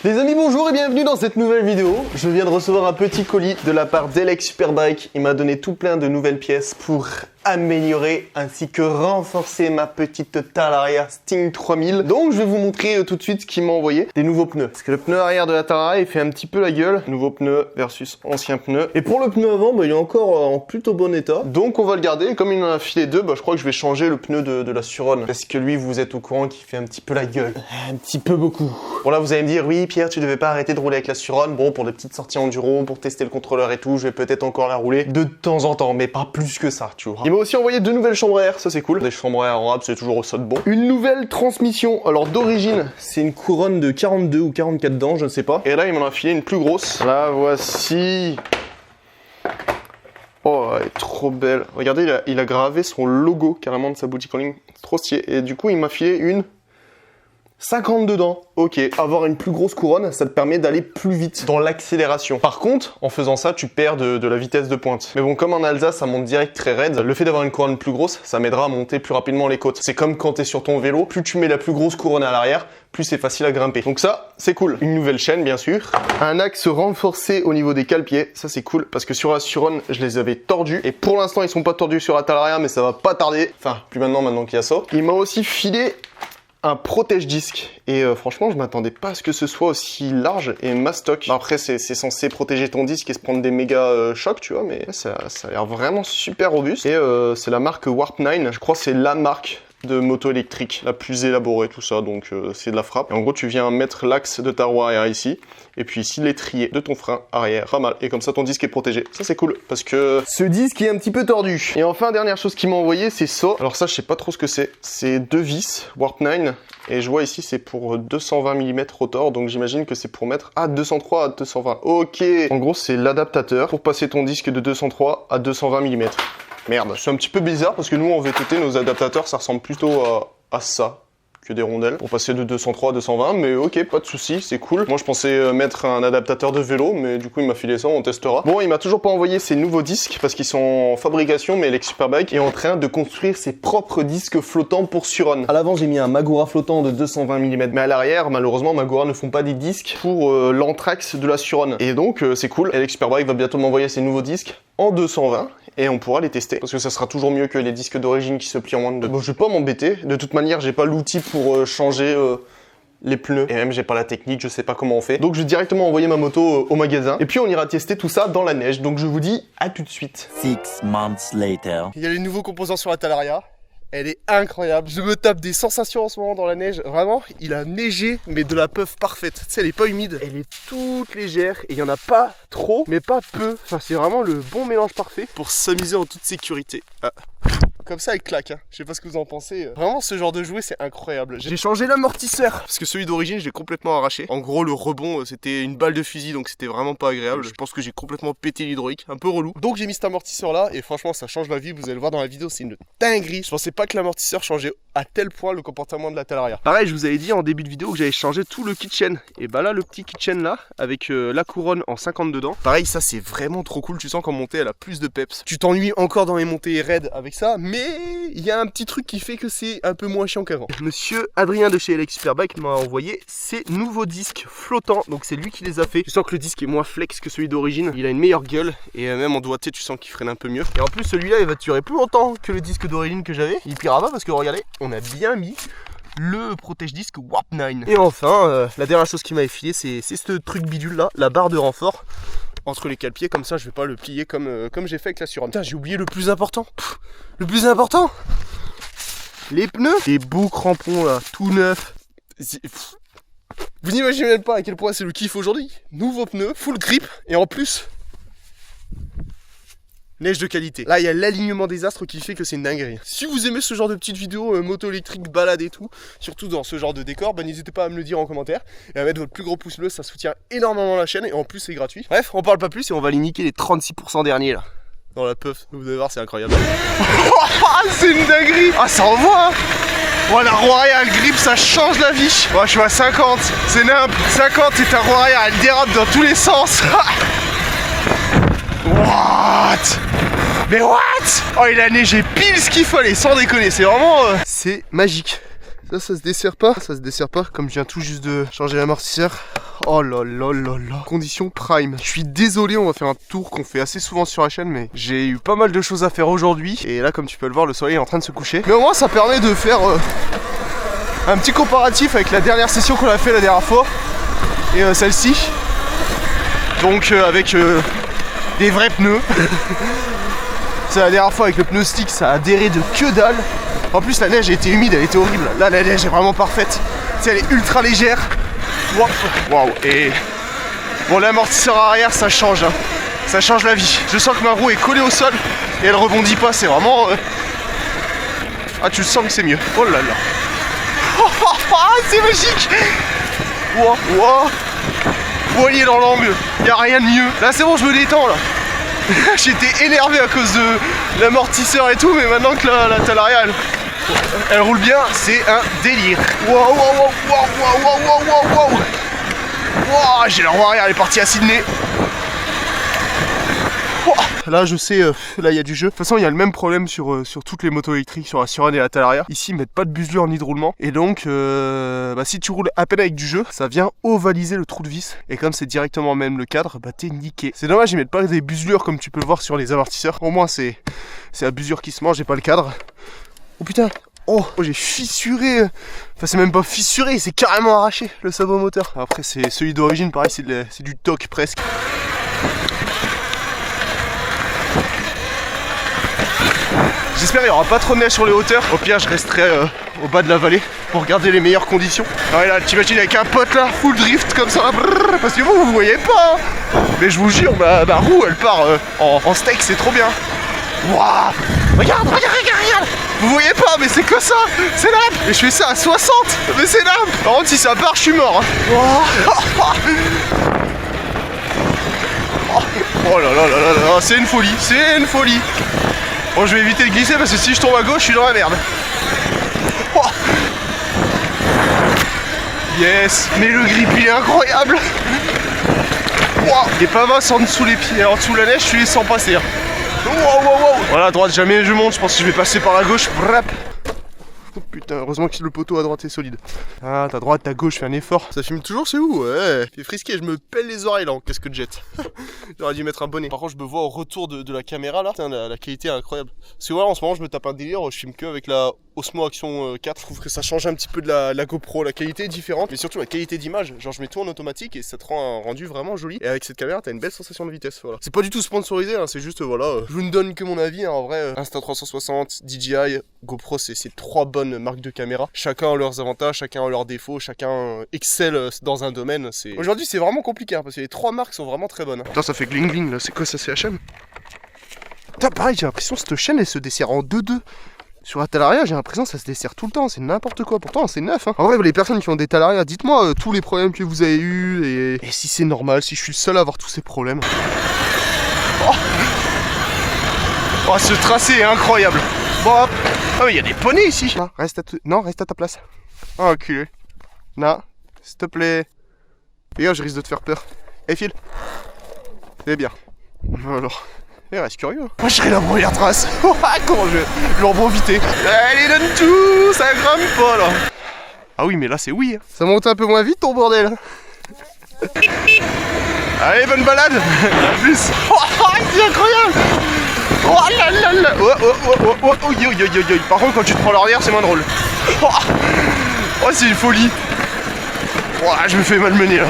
Les amis, bonjour et bienvenue dans cette nouvelle vidéo. Je viens de recevoir un petit colis de la part d'Elex Superbike. Il m'a donné tout plein de nouvelles pièces pour améliorer ainsi que renforcer ma petite Talaria Sting 3000. Donc je vais vous montrer tout de suite ce qu'il m'a envoyé. Des nouveaux pneus. Parce que le pneu arrière de la Talaria il fait un petit peu la gueule. Nouveau pneu versus ancien pneu. Et pour le pneu avant, il est encore en plutôt bon état. Donc on va le garder. Comme il en a filé deux, je crois que je vais changer le pneu de la Suron. Parce que lui, vous êtes au courant qu'il fait un petit peu la gueule. Un petit peu beaucoup. Bon là vous allez me dire, oui Pierre, tu devais pas arrêter de rouler avec la Suron. Bon, pour des petites sorties enduro, pour tester le contrôleur et tout, je vais peut-être encore la rouler de temps en temps, mais pas plus que ça, tu vois. Il m'a aussi envoyé deux nouvelles chambres à air, ça c'est cool. Des chambres à air en rab, c'est toujours au ça de bon. Une nouvelle transmission. Alors d'origine, c'est une couronne de 42 ou 44 dents, je ne sais pas. Et là, il m'en a filé une plus grosse. La voici. Oh, elle est trop belle. Regardez, il a gravé son logo carrément de sa boutique en ligne. C'est trop stylé. Et du coup, il m'a filé une 52 dents. Ok, avoir une plus grosse couronne, ça te permet d'aller plus vite dans l'accélération. Par contre, en faisant ça, tu perds de la vitesse de pointe. Mais bon, comme en Alsace, ça monte direct très raide, le fait d'avoir une couronne plus grosse, ça m'aidera à monter plus rapidement les côtes. C'est comme quand t'es sur ton vélo, plus tu mets la plus grosse couronne à l'arrière, plus c'est facile à grimper. Donc ça, c'est cool. Une nouvelle chaîne, bien sûr. Un axe renforcé au niveau des cale-pieds. Ça, c'est cool parce que sur la Suron, je les avais tordus. Et pour l'instant, ils sont pas tordus sur la Talaria, mais ça va pas tarder. Enfin, plus maintenant qu'il y a ça. Il m'a aussi filé un protège-disque et franchement je m'attendais pas à ce que ce soit aussi large et mastoc. Après c'est censé protéger ton disque et se prendre des méga chocs tu vois, mais ça a l'air vraiment super robuste et c'est la marque Warp 9, je crois que c'est la marque de moto électrique la plus élaborée, tout ça, donc c'est de la frappe. Et en gros tu viens mettre l'axe de ta roue arrière ici et puis ici l'étrier de ton frein arrière, pas mal, et comme ça ton disque est protégé. Ça c'est cool parce que ce disque est un petit peu tordu. Et enfin dernière chose qu'il m'a envoyé, c'est ça. Alors ça je sais pas trop ce que c'est deux vis Warp 9 et je vois ici c'est pour 220 mm rotor, donc j'imagine que c'est pour mettre à 203 à 220. Ok, en gros c'est l'adaptateur pour passer ton disque de 203 à 220 mm. Merde, c'est un petit peu bizarre parce que nous en VTT, nos adaptateurs ça ressemble plutôt à ça que des rondelles pour passer de 203 à 220, mais ok, pas de souci, c'est cool. Moi je pensais mettre un adaptateur de vélo, mais du coup il m'a filé ça, on testera. Bon, il m'a toujours pas envoyé ses nouveaux disques parce qu'ils sont en fabrication, mais Elex Superbike est en train de construire ses propres disques flottants pour Suron. À l'avant j'ai mis un Magura flottant de 220 mm, mais à l'arrière malheureusement Magura ne font pas des disques pour l'anthrax de la Suron. Et donc c'est cool, Elex Superbike va bientôt m'envoyer ses nouveaux disques en 220 et on pourra les tester parce que ça sera toujours mieux que les disques d'origine qui se plient en moins de 2. Bon, je vais pas m'embêter, de toute manière j'ai pas l'outil pour changer les pneus et même j'ai pas la technique, je sais pas comment on fait. Donc je vais directement envoyer ma moto au magasin et puis on ira tester tout ça dans la neige. Donc je vous dis à tout de suite. 6 months later. Il y a les nouveaux composants sur la Talaria. Elle est incroyable. Je me tape des sensations en ce moment dans la neige. Vraiment, il a neigé, mais de la puff parfaite. Tu sais, elle est pas humide. Elle est toute légère et il y en a pas trop, mais pas peu. Enfin, c'est vraiment le bon mélange parfait pour s'amuser en toute sécurité. Ah. Comme ça, elle claque, hein. Je sais pas ce que vous en pensez. Vraiment, ce genre de jouet, c'est incroyable. J'ai changé l'amortisseur parce que celui d'origine, je l'ai complètement arraché. En gros, le rebond, c'était une balle de fusil, donc c'était vraiment pas agréable. Je pense que j'ai complètement pété l'hydraulique, un peu relou. Donc j'ai mis cet amortisseur-là et franchement, ça change la vie. Vous allez le voir dans la vidéo, c'est une dinguerie. Je pensais pas que l'amortisseur changeait à tel point le comportement de la Talaria. Pareil, je vous avais dit en début de vidéo que j'avais changé tout le kitchen. Et bah là, le petit kitchen là, avec la couronne en 52 dents. Pareil, ça c'est vraiment trop cool. Tu sens qu'en montée, elle a plus de peps. Tu t'ennuies encore dans les montées raides avec ça, mais il y a un petit truc qui fait que c'est un peu moins chiant qu'avant. Monsieur Adrien de chez Elex Superbike m'a envoyé ses nouveaux disques flottants. Donc c'est lui qui les a fait. Tu sens que le disque est moins flex que celui d'origine. Il a une meilleure gueule et même en doigté, tu sens qu'il freine un peu mieux. Et en plus, celui-là, il va durer plus longtemps que le disque d'origine que j'avais. Il pira pas parce que regardez, on a bien mis le protège-disque Warp 9. Et enfin, la dernière chose qui m'avait filé, c'est ce truc bidule là, la barre de renfort entre les cale-pieds, comme ça je vais pas le plier comme j'ai fait avec la Suron. Putain, j'ai oublié le plus important. Le plus important, les pneus. Les beaux crampons là, tout neufs. Vous n'imaginez même pas à quel point c'est le kiff aujourd'hui. Nouveaux pneus, full grip et en plus neige de qualité. Là, il y a l'alignement des astres qui fait que c'est une dinguerie. Si vous aimez ce genre de petites vidéos moto électrique, balade et tout, surtout dans ce genre de décor, n'hésitez pas à me le dire en commentaire et à mettre votre plus gros pouce bleu, ça soutient énormément la chaîne et en plus c'est gratuit. Bref, on parle pas plus et on va aller niquer les 36% derniers là. Dans la puff, vous allez voir, c'est incroyable. C'est une dinguerie. Ah, ça envoie, hein. Oh, la roue arrière, elle grippe, ça change la vie. Oh, je suis à 50, c'est nimp. 50 et ta roue arrière, elle dérape dans tous les sens. What? Mais what? Oh, il a neigé pile ce qu'il fallait, sans déconner, c'est vraiment... C'est magique. Là ça se dessert pas, comme je viens tout juste de changer l'amortisseur. Oh là là là là. Condition prime. Je suis désolé, on va faire un tour qu'on fait assez souvent sur la chaîne, mais j'ai eu pas mal de choses à faire aujourd'hui. Et là, comme tu peux le voir, le soleil est en train de se coucher. Mais au moins, ça permet de faire un petit comparatif avec la dernière session qu'on a fait la dernière fois et celle-ci. Donc avec des vrais pneus. C'est la dernière fois avec le pneu stick, ça a adhéré de que dalle. En plus, la neige était humide, elle était horrible. Là, la neige est vraiment parfaite. Tu sais, elle est ultra légère. Waouh. Et bon, l'amortisseur arrière, ça change, hein. Ça change la vie. Je sens que ma roue est collée au sol et elle rebondit pas. C'est vraiment. Ah, tu le sens que c'est mieux. Oh là là. C'est magique. Wow. Voyez dans l'angle. Y a rien de mieux. Là, c'est bon, je me détends là. J'étais énervé à cause de l'amortisseur et tout, mais maintenant que la Talaria elle roule bien, c'est un délire. Wow, j'ai la roue arrière, elle est partie à Sydney. Wow. Là je sais, là il y a du jeu. De toute façon il y a le même problème sur toutes les motos électriques, sur la Surane et la Talaria. Ici ils mettent pas de buselure ni de roulement. Et donc si tu roules à peine avec du jeu, ça vient ovaliser le trou de vis. Et comme c'est directement même le cadre, bah t'es niqué. C'est dommage, ils mettent pas des buselures comme tu peux le voir sur les amortisseurs. Au moins c'est la busure qui se mange et pas le cadre. Oh putain. Oh, j'ai fissuré. Enfin c'est même pas fissuré, c'est carrément arraché le sabot moteur. Après c'est celui d'origine, pareil c'est du toc presque. J'espère qu'il n'y aura pas trop de neige sur les hauteurs. Au pire je resterai au bas de la vallée pour garder les meilleures conditions. Ah là t'imagines avec un pote là, full drift comme ça, brrr, parce que vous voyez pas. Mais je vous jure, ma roue elle part en steak, c'est trop bien. Waouh, regarde. Vous voyez pas, mais c'est que ça. C'est l'âme. Et je fais ça à 60. Mais c'est l'âme. Par contre si ça part je suis mort, hein. Oh là là, c'est une folie. Bon, je vais éviter de glisser parce que si je tombe à gauche, je suis dans la merde. Oh. Yes, mais le grip il est incroyable. Wow. Il est pas mince en dessous les pieds, en dessous de la neige, je les sens passer. Wow. Voilà, à droite, jamais je monte, je pense que je vais passer par la gauche. Brap. Oh putain, heureusement que le poteau à droite est solide. Ah, ta droite, ta gauche, fais un effort. Ça filme toujours, c'est où? Ouais, c'est frisqué, je me pèle les oreilles là en casque de jet. J'aurais dû mettre un bonnet. Par contre, je me vois au retour de la caméra là. Putain, la qualité est incroyable. Parce que voilà, en ce moment, je me tape un délire. Je filme que avec la Osmo Action 4. Je trouve que ça change un petit peu de la GoPro. La qualité est différente, mais surtout la qualité d'image. Genre, je mets tout en automatique et ça te rend un rendu vraiment joli. Et avec cette caméra, t'as une belle sensation de vitesse. Voilà. C'est pas du tout sponsorisé, hein, c'est juste, voilà. Je vous ne donne que mon avis. Hein, en vrai, Insta360, DJI, GoPro, c'est trois bonnes marques de caméra. Chacun a leurs avantages, chacun a leurs défauts, chacun excelle dans un domaine. Aujourd'hui, c'est vraiment compliqué hein, parce que les trois marques sont vraiment très bonnes. Hein. Putain, ça fait gling gling là. C'est quoi ça, c'est HM? Putain, pareil, j'ai l'impression que cette chaîne elle se dessert en 2-2. Sur la Talaria, j'ai l'impression que ça se dessert tout le temps, c'est n'importe quoi. Pourtant, c'est neuf. Hein. En vrai, les personnes qui ont des Talaria, dites-moi tous les problèmes que vous avez eus et si c'est normal, si je suis le seul à avoir tous ces problèmes. Oh, ce tracé est incroyable. Bon, hop. Ah, mais il y a des poneys ici. Non, reste à ta place. Oh, enculé. Non, s'il te plaît. Regarde, je risque de te faire peur. Eh, file. C'est bien. Alors. Il reste curieux. Moi, je serai la première trace. Comment je vais en profiter? Allez, donne tout. Ça grimpe pas, là. Ah oui, mais là, c'est oui. Hein. Ça monte un peu moins vite, ton bordel. Allez, bonne balade. A plus. C'est incroyable. Oh là là là. Par contre, quand tu te prends l'arrière, c'est moins drôle. Oh, c'est une folie. Oh, je me fais malmener, là.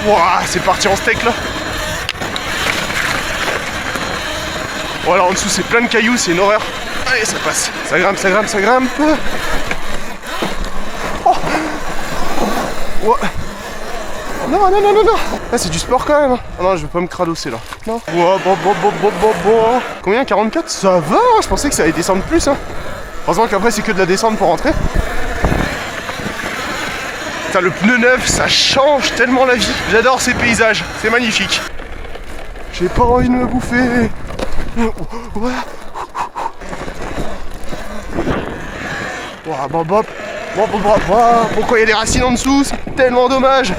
Oh, c'est parti en steak, là. Voilà, en dessous c'est plein de cailloux, c'est une horreur. Allez, ça passe. Ça grimpe. Oh. Oh. Non. Là, c'est du sport quand même. Ah non, je vais pas me cradosser là. Non. Bon. Combien? 44? Ça va, je pensais que ça allait descendre plus. Hein. Heureusement qu'après, c'est que de la descente pour rentrer. Putain, le pneu neuf, ça change tellement la vie. J'adore ces paysages, c'est magnifique. J'ai pas envie de me bouffer. Pourquoi il y a des racines en dessous? C'est tellement dommage.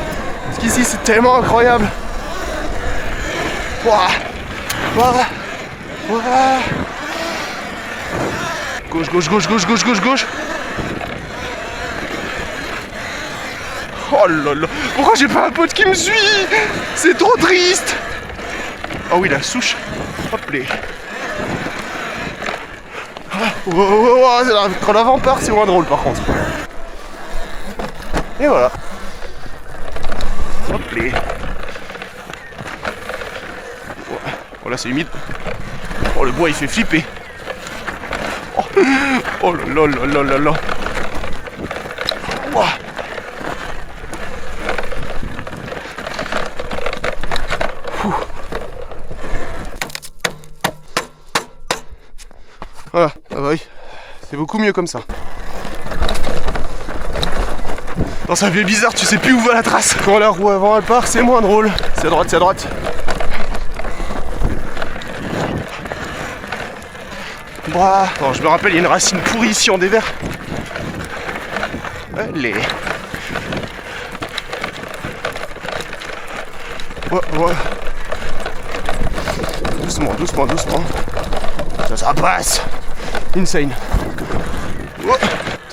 Parce qu'ici c'est tellement incroyable. Gauche. Oh là là. Pourquoi j'ai pas un pote qui me suit? C'est trop triste. Oh oui, la souche. Hop les. Oh, oh, oh, quand l'avant part, c'est moins drôle par contre. Et voilà. Hop les. Oh là, c'est humide. Oh, le bois il fait flipper. Oh, oh là là là là là. Ouah. Voilà, ah bah oui, c'est beaucoup mieux comme ça. Non, ça fait bizarre, tu sais plus où va la trace. Quand la roue avant elle part, c'est moins drôle. C'est à droite, c'est à droite. Bah, non, je me rappelle, il y a une racine pourrie ici en dévers. Allez. Ouais, ouais. Doucement, doucement, doucement. Ça passe. Insane. Oh.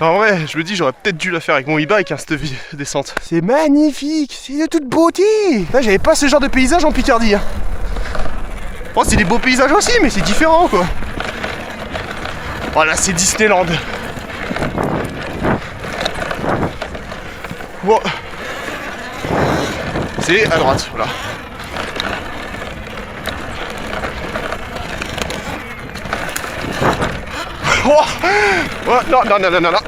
En vrai, je me dis, j'aurais peut-être dû la faire avec mon e-bike, hein, cette descente. C'est magnifique, c'est de toute beauté. Là, j'avais pas ce genre de paysage en Picardie. Hein. Oh, c'est des beaux paysages aussi, mais c'est différent, quoi. Oh là, c'est Disneyland. Wow. C'est à droite, voilà. Oh, non, non, non, non, non, non.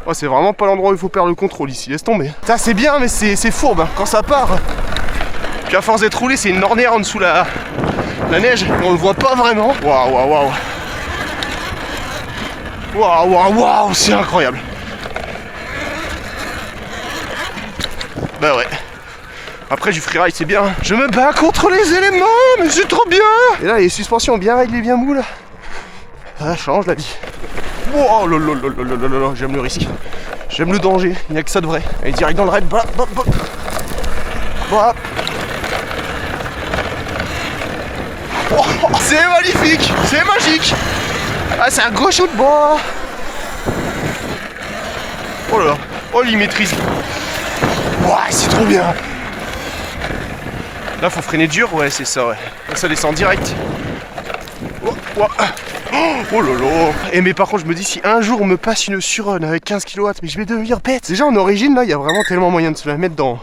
Oh, c'est vraiment pas l'endroit où il faut perdre le contrôle ici, laisse tomber. Ça c'est bien, mais c'est fourbe hein, quand ça part. Puis à force d'être roulé, c'est une ornière en dessous la neige, et on le voit pas vraiment. Waouh, waouh, waouh. Waouh, waouh, waouh, c'est incroyable. Bah ouais. Après du freeride c'est bien. Je me bats contre les éléments, mais c'est trop bien. Et là les suspensions bien réglées, bien moules. Ça change la vie. Oh là là là là là là, j'aime le risque. J'aime le danger, il n'y a que ça de vrai. Allez, direct dans le raid. Bah, bah, bah. Bah. Oh, c'est magnifique, c'est magique. Ah, c'est un gros shoot, bois. Oh là là, oh il maîtrise. Ouais, c'est trop bien. Là, faut freiner dur, ouais, c'est ça, ouais. Là, ça descend direct. Oh, oh. Oh là là. Et mais par contre je me dis si un jour on me passe une Surrun avec 15 kW, mais je vais devenir bête. Déjà en origine là il y a vraiment tellement moyen de se la mettre en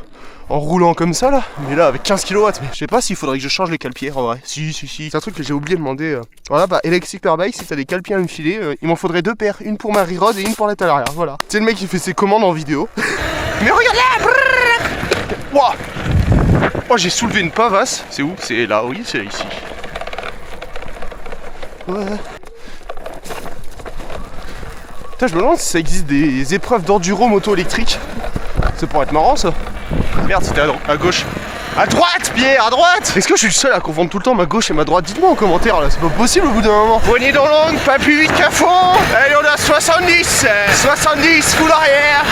roulant comme ça là. Mais là avec 15 kW, mais je sais pas s'il faudrait que je change les cale-pieds en vrai. Si. C'est un truc que j'ai oublié de demander. Voilà bah Electric Superbike, si t'as des cale-pieds à me filer, il m'en faudrait 2 paires. Une pour ma re-rod et une pour la telle arrière. Voilà. C'est le mec qui fait ses commandes en vidéo. Mais regarde là. Wow. Oh j'ai soulevé une pavasse. C'est où? C'est là, oui c'est ici. Ouais. Putain, je me demande si ça existe des épreuves d'enduro moto électrique. C'est pour être marrant ça. Merde, c'était à gauche. À droite, Pierre, à droite. Est-ce que je suis le seul à confondre tout le temps ma gauche et ma droite? Dites-moi en commentaire là, c'est pas possible au bout d'un moment. Poignée dans l'angle, pas plus vite qu'à fond. Allez, on a 70. 70, full arrière.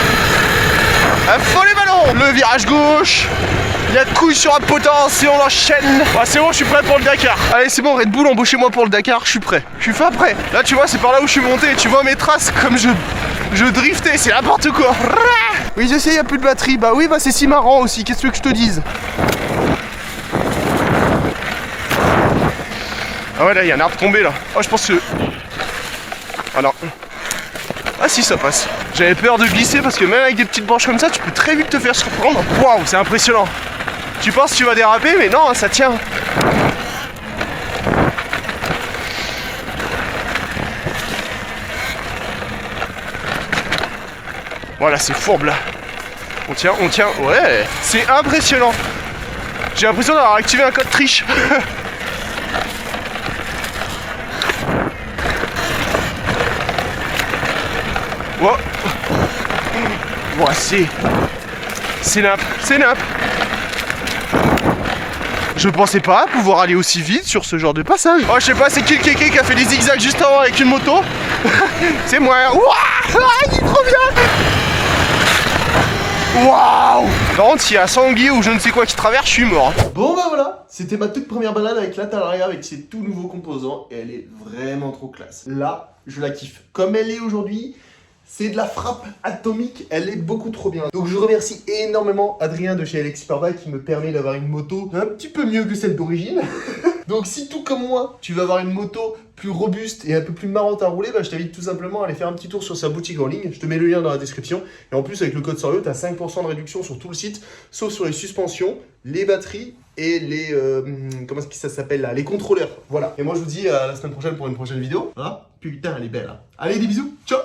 À fond les ballons. Le virage gauche. Il y a de couilles sur la potence et on enchaîne. Ah, c'est bon, je suis prêt pour le Dakar. Allez, c'est bon, Red Bull, embauchez-moi pour le Dakar, je suis prêt. Je suis fin prêt. Là, tu vois, c'est par là où je suis monté. Tu vois mes traces comme je driftais, c'est n'importe quoi. Oui, je sais, il n'y a plus de batterie. Bah oui, bah c'est si marrant aussi. Qu'est-ce que je te dise? Ah ouais, là, il y a un arbre tombé là. Oh, je pense que. Ah non. Ah si, ça passe. J'avais peur de glisser parce que même avec des petites branches comme ça, tu peux très vite te faire surprendre. Waouh, c'est impressionnant. Tu penses que tu vas déraper, mais non, ça tient. Voilà, c'est fourbe là. On tient, ouais. C'est impressionnant. J'ai l'impression d'avoir activé un code triche. Wow. Ouais, c'est nappe. Je pensais pas pouvoir aller aussi vite sur ce genre de passage. Oh, je sais pas, c'est qui le kéké qui a fait des zigzags juste avant avec une moto? C'est moi. Waouh, il est trop bien. Waouh. Par contre, s'il y a sanglier ou je ne sais quoi qui traverse, je suis mort. Bon bah voilà, c'était ma toute première balade avec la Talaria avec ses tout nouveaux composants et elle est vraiment trop classe. Là, je la kiffe. Comme elle est aujourd'hui, C'est de la frappe atomique, elle est beaucoup trop bien. Donc je remercie énormément Adrien de chez Alex Superbike qui me permet d'avoir une moto un petit peu mieux que celle d'origine. Donc si tout comme moi, tu veux avoir une moto plus robuste et un peu plus marrante à rouler, bah, je t'invite tout simplement à aller faire un petit tour sur sa boutique en ligne. Je te mets le lien dans la description. Et en plus avec le code SORIO, tu as 5% de réduction sur tout le site, sauf sur les suspensions, les batteries et les... comment est-ce que ça s'appelle là? Les contrôleurs. Voilà. Et moi je vous dis à la semaine prochaine pour une prochaine vidéo. Voilà. Putain, elle est belle. Hein. Allez, des bisous. Ciao.